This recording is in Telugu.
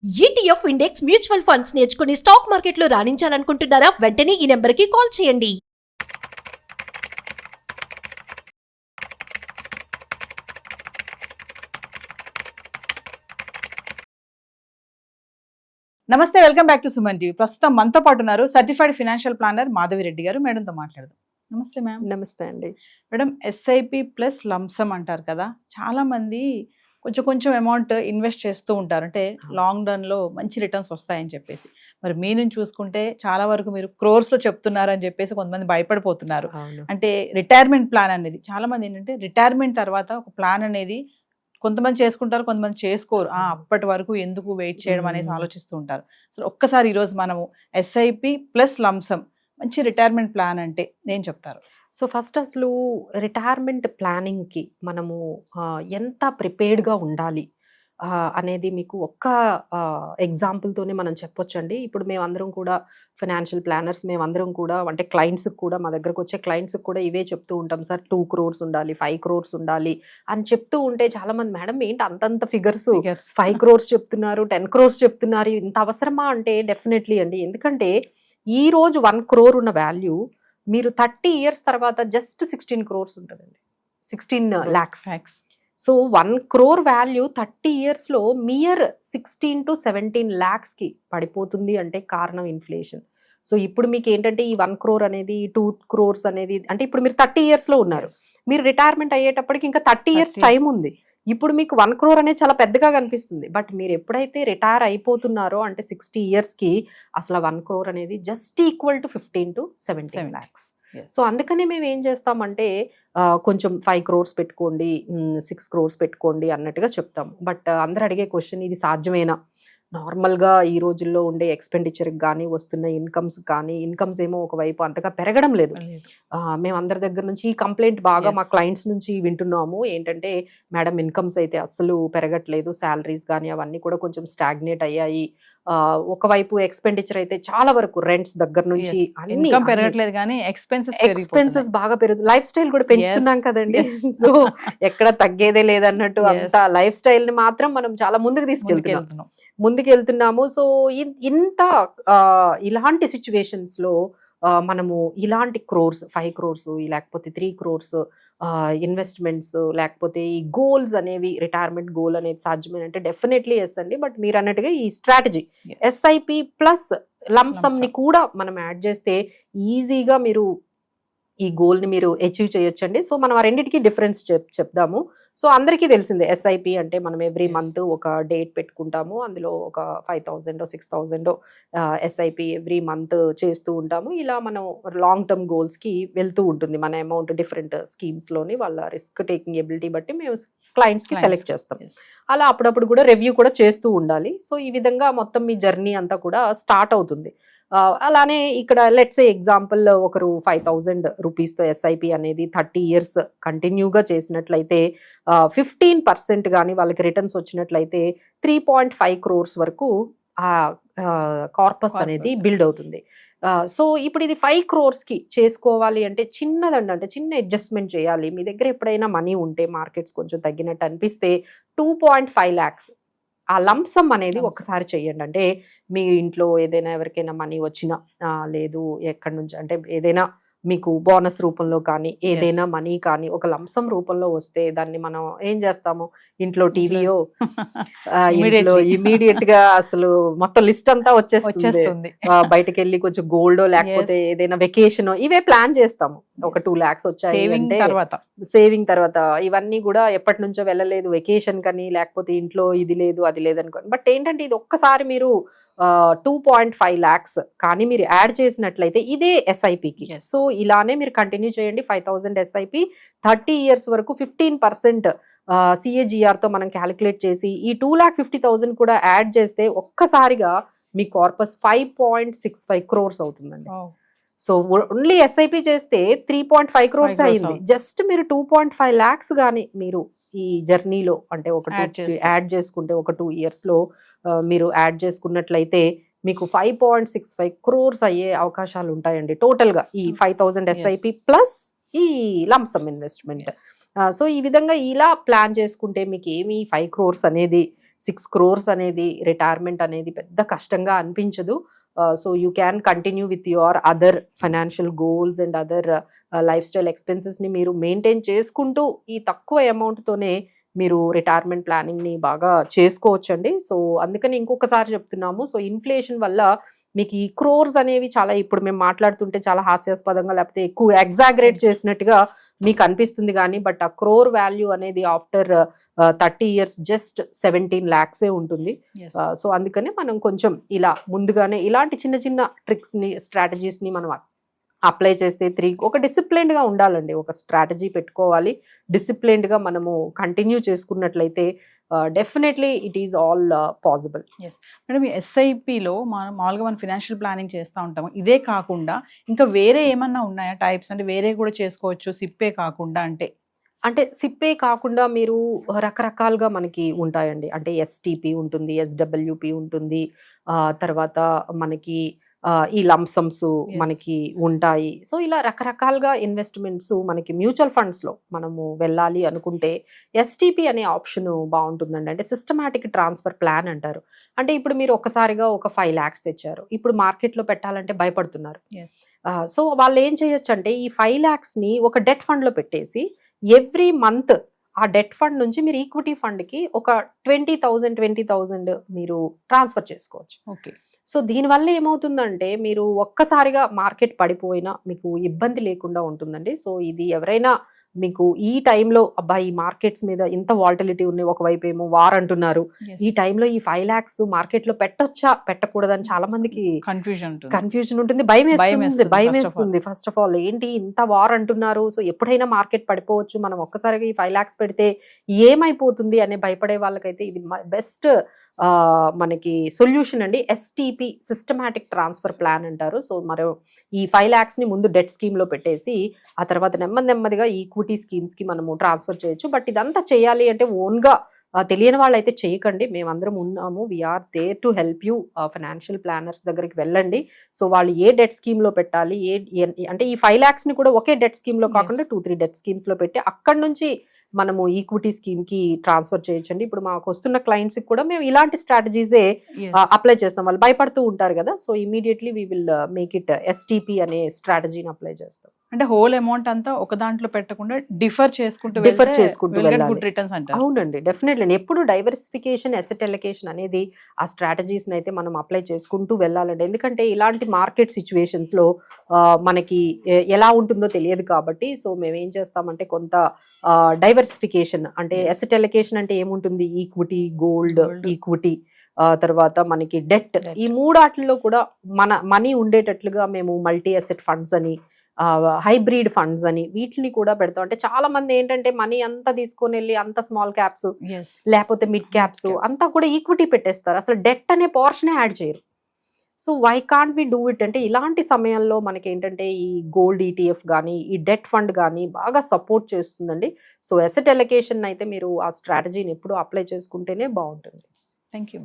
ఈటీఎఫ్ ఇండెక్స్ మ్యూచువల్ ఫండ్స్ నేర్చుకుని స్టాక్ మార్కెట్లో రాణించాలనుకుంటున్నారా? వెంటనే ఈ నెంబర్కి కాల్ చేయండి. నమస్తే, welcome back to Suman TV. ప్రస్తుతం మనతో పాటు ఉన్నారు certified financial planner Madhavi Reddy గారు. మేడంతో మాట్లాడదాం. నమస్తే మ్యామ్. నమస్తే అండి. మేడం, ఎస్ఐపి ప్లస్ లంసమ్ అంటారు కదా, చాలా మంది కొంచెం అమౌంట్ ఇన్వెస్ట్ చేస్తూ ఉంటారు, అంటే లాంగ్ రన్ లో మంచి రిటర్న్స్ వస్తాయని చెప్పేసి. మరి మీ నుంచి చూసుకుంటే చాలా వరకు మీరు క్రోర్స్ లో చెప్తున్నారని చెప్పేసి కొంతమంది భయపడిపోతున్నారు. అంటే రిటైర్మెంట్ ప్లాన్ అనేది చాలా మంది ఏంటంటే రిటైర్మెంట్ తర్వాత ఒక ప్లాన్ అనేది కొంతమంది చేసుకుంటారు, కొంతమంది చేసుకోరు. అప్పటి వరకు ఎందుకు వెయిట్ చేయడం అనేసి ఆలోచిస్తూ ఉంటారు. సో ఒక్కసారి ఈరోజు మనము ఎస్ఐపి ప్లస్ లంసమ్ మంచి రిటైర్మెంట్ ప్లాన్ అంటే ఏం చెప్తారు? సో ఫస్ట్ అసలు రిటైర్మెంట్ ప్లానింగ్కి మనము ఎంత ప్రిపేర్డ్గా ఉండాలి అనేది మీకు ఒక్క ఎగ్జాంపుల్తోనే మనం చెప్పొచ్చండి. ఇప్పుడు మేమందరం కూడా ఫైనాన్షియల్ ప్లానర్స్, మేమందరం కూడా అంటే క్లయింట్స్కి కూడా, మా దగ్గరకు వచ్చే క్లయింట్స్కి కూడా ఇవే చెప్తూ ఉంటాం. సార్ 2 crores ఉండాలి, 5 crores ఉండాలి అని చెప్తూ ఉంటే చాలామంది, మేడం ఏంటి అంతంత ఫిగర్స్, 5 crores చెప్తున్నారు, 10 crores చెప్తున్నారు, ఇంత అవసరమా అంటే డెఫినెట్లీ అండి. ఎందుకంటే ఈ రోజు 1 crore ఉన్న వాల్యూ మీరు 30 years తర్వాత జస్ట్ 16 crores ఉంటుందండి, 16 lakhs. సో 1 crore వాల్యూ 30 yearsలో మియర్ 16 to 17 lakhsకి పడిపోతుంది అంటే కారణం ఇన్ఫ్లేషన్. సో ఇప్పుడు మీకు ఏంటంటే ఈ 1 crore అనేది 2 crores అనేది అంటే ఇప్పుడు మీరు 30 yearsలో ఉన్నారు, మీరు రిటైర్మెంట్ అయ్యేటప్పటికి ఇంకా 30 years టైం ఉంది. ఇప్పుడు మీకు 1 crore అనేది చాలా పెద్దగా కనిపిస్తుంది, బట్ మీరు ఎప్పుడైతే రిటైర్ అయిపోతున్నారో అంటే 60 yearsకి అసలు 1 crore అనేది just equal to 15 to 17 lakhs. So అందుకనే మేము ఏం చేస్తామంటే కొంచెం 5 crores పెట్టుకోండి, 6 crores పెట్టుకోండి అన్నట్టుగా చెప్తాం. బట్ అందరు అడిగే క్వశ్చన్, ఇది సాధ్యమేనా? నార్మల్గా ఈ రోజుల్లో ఉండే ఎక్స్పెండిచర్కి కానీ వస్తున్న ఇన్కమ్స్ ఏమో ఒకవైపు అంతగా పెరగడం లేదు. మేము అందరి దగ్గర నుంచి ఈ కంప్లైంట్ బాగా మా క్లయింట్స్ నుంచి వింటున్నాము. ఏంటంటే మేడం ఇన్కమ్స్ అయితే అస్సలు పెరగట్లేదు, శాలరీస్ కానీ అవన్నీ కూడా కొంచెం స్టాగ్నేట్ అయ్యాయి. ఒకవైపు ఎక్స్పెండిచర్ అయితే చాలా వరకు రెంట్స్ దగ్గర నుంచి అన్ని పెరగట్లేదు కానీ ఎక్స్పెన్సెస్ బాగా పెరుగుతుంది. లైఫ్ స్టైల్ కూడా పెంచుతున్నాం కదండి. సో ఎక్కడ తగ్గేదే లేదన్నట్టు అంత లైఫ్ స్టైల్ ని మాత్రం మనం చాలా ముందుకు వెళ్తున్నాము. సో ఇంత ఇలాంటి సిచ్యువేషన్స్ లో మనము ఇలాంటి crores, 5 crores లేకపోతే 3 crores ఇన్వెస్ట్మెంట్స్ లేకపోతే ఈ గోల్స్ అనేవి, రిటైర్మెంట్ గోల్ అనేది సాధ్యమేనంటే డెఫినెట్లీ ఎస్ అండి. బట్ మీరు అన్నట్టుగా ఈ స్ట్రాటజీ ఎస్ఐపి ప్లస్ లంసమ్ ని కూడా మనం యాడ్ చేస్తే ఈజీగా మీరు ఈ గోల్ ని మీరు అచీవ్ చేయొచ్చండి. సో మనం ఆ రెండింటికి డిఫరెన్స్ చెప్దాము. సో అందరికీ తెలిసిందే, ఎస్ఐపి అంటే మనం ఎవ్రీ మంత్ ఒక డేట్ పెట్టుకుంటాము, అందులో ఒక 5,000 6,000 ఎస్ఐపి ఎవ్రీ మంత్ చేస్తూ ఉంటాము. ఇలా మనం లాంగ్ టర్మ్ గోల్స్కి వెళ్తూ ఉంటుంది మన అమౌంట్. డిఫరెంట్ స్కీమ్స్లోని వాళ్ళ రిస్క్ టేకింగ్ ఎబిలిటీ బట్టి మేము క్లయింట్స్కి సెలెక్ట్ చేస్తాం. అలా అప్పుడప్పుడు కూడా రివ్యూ కూడా చేస్తూ ఉండాలి. సో ఈ విధంగా మొత్తం మీ జర్నీ అంతా కూడా స్టార్ట్ అవుతుంది. అలానే ఇక్కడ లెట్స్ ఎగ్జాంపుల్ ఒకరు 5,000 రూపీస్తో ఎస్ఐపి అనేది 30 years కంటిన్యూగా చేసినట్లయితే 15% కానీ వాళ్ళకి రిటర్న్స్ వచ్చినట్లయితే 3.5 crores వరకు ఆ కార్పస్ అనేది బిల్డ్ అవుతుంది. సో ఇప్పుడు ఇది 5 crores చేసుకోవాలి అంటే చిన్నదండి, అంటే చిన్న అడ్జస్ట్మెంట్ చేయాలి. మీ దగ్గర ఎప్పుడైనా మనీ ఉంటే, మార్కెట్స్ కొంచెం తగ్గినట్టు అనిపిస్తే 2.5 lakhs ఆ లంసమ్ అనేది ఒక్కసారి చెయ్యండి. అంటే మీ ఇంట్లో ఏదైనా ఎవరికైనా మనీ వచ్చినా, లేదు ఎక్కడి నుంచి అంటే ఏదైనా మీకు బోనస్ రూపంలో కానీ ఏదైనా మనీ కానీ ఒక లంసమ్ రూపంలో వస్తే దాన్ని మనం ఏం చేస్తాము, ఇంట్లో టీవీయో ఇమీడియట్ గా అసలు మొత్తం లిస్ట్ అంతా వచ్చేస్తుంది. బయటకు వెళ్ళి కొంచెం గోల్డో లేకపోతే ఏదైనా వెకేషన్ ఇవే ప్లాన్ చేస్తాము. ఒక 2 lakhs వచ్చాయి సేవింగ్ తర్వాత ఇవన్నీ కూడా ఎప్పటి నుంచో వెళ్ళలేదు వెకేషన్ కానీ, లేకపోతే ఇంట్లో ఇది లేదు అది లేదు అనుకోండి. బట్ ఏంటంటే ఇది ఒక్కసారి మీరు 2.5 lakhs కానీ మీరు యాడ్ చేసినట్లయితే ఇదే ఎస్ఐపికి. సో ఇలానే మీరు కంటిన్యూ చేయండి. 5,000 ఎస్ఐపి 30 years వరకు 15% CAGR తో మనం క్యాలిక్యులేట్ చేసి ఈ 2,50,000 కూడా యాడ్ చేస్తే ఒక్కసారిగా మీ కార్పస్ 5.65 crores అవుతుందండి. సో ఓన్లీ ఎస్ఐపి చేస్తే 3.5 crores అయింది. జస్ట్ మీరు 2.5 lakhs కానీ మీరు ఈ జర్నీలో అంటే ఒక యాడ్ చేసుకుంటే ఒక 2 yearsలో మీరు యాడ్ చేసుకున్నట్లయితే మీకు 5.65 crores అయ్యే అవకాశాలు ఉంటాయండి టోటల్గా ఈ 5,000 ఎస్ఐపి ప్లస్ ఈ లంసమ్ ఇన్వెస్ట్మెంట్. సో ఈ విధంగా ఇలా ప్లాన్ చేసుకుంటే మీకు ఏమి 5 crores అనేది 6 crores అనేది రిటైర్మెంట్ అనేది పెద్ద కష్టంగా అనిపించదు. So you can continue with your other financial goals and other life style ఎక్స్పెన్సెస్ని మీరు మెయింటైన్ చేసుకుంటూ ఈ తక్కువ అమౌంట్తోనే మీరు రిటైర్మెంట్ ప్లానింగ్ని బాగా చేసుకోవచ్చండి. సో అందుకని ఇంకొకసారి చెప్తున్నాము. సో ఇన్ఫ్లేషన్ వల్ల మీకు ఈ క్రోర్స్ అనేవి చాలా ఇప్పుడు మేము మాట్లాడుతుంటే చాలా హాస్యాస్పదంగా లేకపోతే ఎక్కువ ఎగ్జాగరేట్ చేసినట్టుగా మీకు అనిపిస్తుంది కానీ బట్ ఆ క్రోర్ వాల్యూ అనేది ఆఫ్టర్ 30 years జస్ట్ 17 lakhs ఉంటుంది. సో అందుకనే మనం కొంచెం ఇలా ముందుగానే ఇలాంటి చిన్న చిన్న ట్రిక్స్ని స్ట్రాటజీస్ని మనం అప్లై చేస్తే ఒక డిసిప్లైన్డ్గా ఉండాలండి. ఒక స్ట్రాటజీ పెట్టుకోవాలి, డిసిప్లైన్డ్గా మనము కంటిన్యూ చేసుకున్నట్లయితే definitely it is all possible. Madam, ఈ ఎస్ఐపిలో మామూలుగా మనం ఫినాన్షియల్ ప్లానింగ్ చేస్తూ ఉంటాము. ఇదే కాకుండా ఇంకా వేరే ఏమన్నా ఉన్నాయా టైప్స్? అంటే వేరే కూడా చేసుకోవచ్చు సిప్పే కాకుండా? అంటే సిప్పే కాకుండా మీరు రకరకాలుగా మనకి ఉంటాయండి. అంటే ఎస్టిపి ఉంటుంది, ఎస్డబ్ల్యూపి ఉంటుంది, తర్వాత మనకి ఈ లంసమ్స్ మనకి ఉంటాయి. సో ఇలా రకరకాలుగా ఇన్వెస్ట్మెంట్స్ మనకి మ్యూచువల్ ఫండ్స్లో మనము వెళ్ళాలి అనుకుంటే ఎస్టిపి అనే ఆప్షన్ బాగుంటుందండి. అంటే సిస్టమాటిక్ ట్రాన్స్ఫర్ ప్లాన్ అంటారు. అంటే ఇప్పుడు మీరు ఒక్కసారిగా ఒక 5 lakhs తెచ్చారు, ఇప్పుడు మార్కెట్లో పెట్టాలంటే భయపడుతున్నారు. సో వాళ్ళు ఏం చేయొచ్చు అంటే ఈ 5 lakhsని ఒక డెట్ ఫండ్లో పెట్టేసి ఎవ్రీ మంత్ ఆ డెట్ ఫండ్ నుంచి మీరు ఈక్విటీ ఫండ్కి ఒక 20,000 మీరు ట్రాన్స్ఫర్ చేసుకోవచ్చు. ఓకే. సో దీనివల్ల ఏమవుతుందంటే మీరు ఒక్కసారిగా మార్కెట్ పడిపోయినా మీకు ఇబ్బంది లేకుండా ఉంటుందండి. సో ఇది ఎవరైనా మీకు ఈ టైంలో అబ్బా ఈ మార్కెట్స్ మీద ఇంత వాల్టిలిటీ ఉన్నాయి, ఒకవైపు ఏమో వార్ అంటున్నారు, ఈ టైంలో ఈ 5 lakhs మార్కెట్లో పెట్టొచ్చా పెట్టకూడదని చాలా మందికి కన్ఫ్యూజన్ ఉంటుంది, భయం వేస్తుంది. ఫస్ట్ ఆఫ్ ఆల్ ఏంటి ఇంత వార్ అంటున్నారు, సో ఎప్పుడైనా మార్కెట్ పడిపోవచ్చు, మనం ఒక్కసారిగా ఈ 5 lakhs పెడితే ఏమైపోతుంది అనే భయపడే వాళ్ళకైతే ఇది బెస్ట్ మనకి సొల్యూషన్ అండి. ఎస్టిపి సిస్టమాటిక్ ట్రాన్స్ఫర్ ప్లాన్ అంటారు. సో మరో ఈ 5 lakhsని ముందు డెట్ స్కీమ్లో పెట్టేసి ఆ తర్వాత నెమ్మదిగా ఈక్విటీ స్కీమ్స్కి మనము ట్రాన్స్ఫర్ చేయొచ్చు. బట్ ఇదంతా చేయాలి అంటే ఓన్గా తెలియని వాళ్ళు అయితే చేయకండి, మేమందరం ఉన్నాము, we are there to help you. Financial planners దగ్గరికి వెళ్ళండి. సో వాళ్ళు ఏ డెట్ స్కీమ్లో పెట్టాలి, అంటే ఈ 5 lakhsని కూడా ఒకే డెట్ స్కీమ్లో కాకుండా 2-3 డెట్ స్కీమ్స్లో పెట్టి అక్కడ నుంచి మనము ఈక్విటీ స్కీమ్కి ట్రాన్స్ఫర్ చేయొచ్చండి. ఇప్పుడు మాకు వస్తున్న క్లయింట్స్కి కూడా మేము ఇలాంటి స్ట్రాటజీసే అప్లై చేస్తాం. వాళ్ళు భయపడుతూ ఉంటారు కదా, so immediately we will make it STP అనే స్ట్రాటజీని అప్లై చేస్తాం. అంటే హోల్ అమౌంట్ అంతా ఒక దాంట్లో పెట్టకుండా డిఫర్ చేసుకుంటూ అవునండి, డెఫినెట్లీ. ఎప్పుడు డైవర్సిఫికేషన్, అసెట్ అలొకేషన్ అనేది ఆ స్ట్రాటజీస్ అయితే మనం అప్లై చేసుకుంటూ వెళ్ళాలండి. ఎందుకంటే ఇలాంటి మార్కెట్ సిచ్యువేషన్స్ లో మనకి ఎలా ఉంటుందో తెలియదు కాబట్టి, సో మేము ఏం చేస్తామంటే కొంత డైవర్సిఫికేషన్ అంటే అసెట్ అలొకేషన్ అంటే ఏముంటుంది, ఈక్విటీ, గోల్డ్, ఈక్విటీ, తర్వాత మనకి డెట్, ఈ మూడాటిల్లో కూడా మన మనీ ఉండేటట్లుగా మేము మల్టీ అసెట్ ఫండ్స్ అని, హైబ్రిడ్ ఫండ్స్ అని వీటిని కూడా పెడతాం. అంటే చాలా మంది ఏంటంటే మనీ అంతా తీసుకొని వెళ్ళి అంత స్మాల్ క్యాప్స్ లేకపోతే మిడ్ క్యాప్స్ అంతా కూడా ఈక్విటీ పెట్టేస్తారు, అసలు డెట్ అనే పోర్షనే యాడ్ చేయరు. So why can't we do it అంటే ఇలాంటి సమయంలో మనకి ఏంటంటే ఈ గోల్డ్ ETF కానీ ఈ డెట్ ఫండ్ కానీ బాగా సపోర్ట్ చేస్తుందండి. సో అసెట్ అలొకేషన్ అయితే మీరు ఆ స్ట్రాటజీని ఎప్పుడు అప్లై చేసుకుంటేనే బాగుంటుంది. Thank you.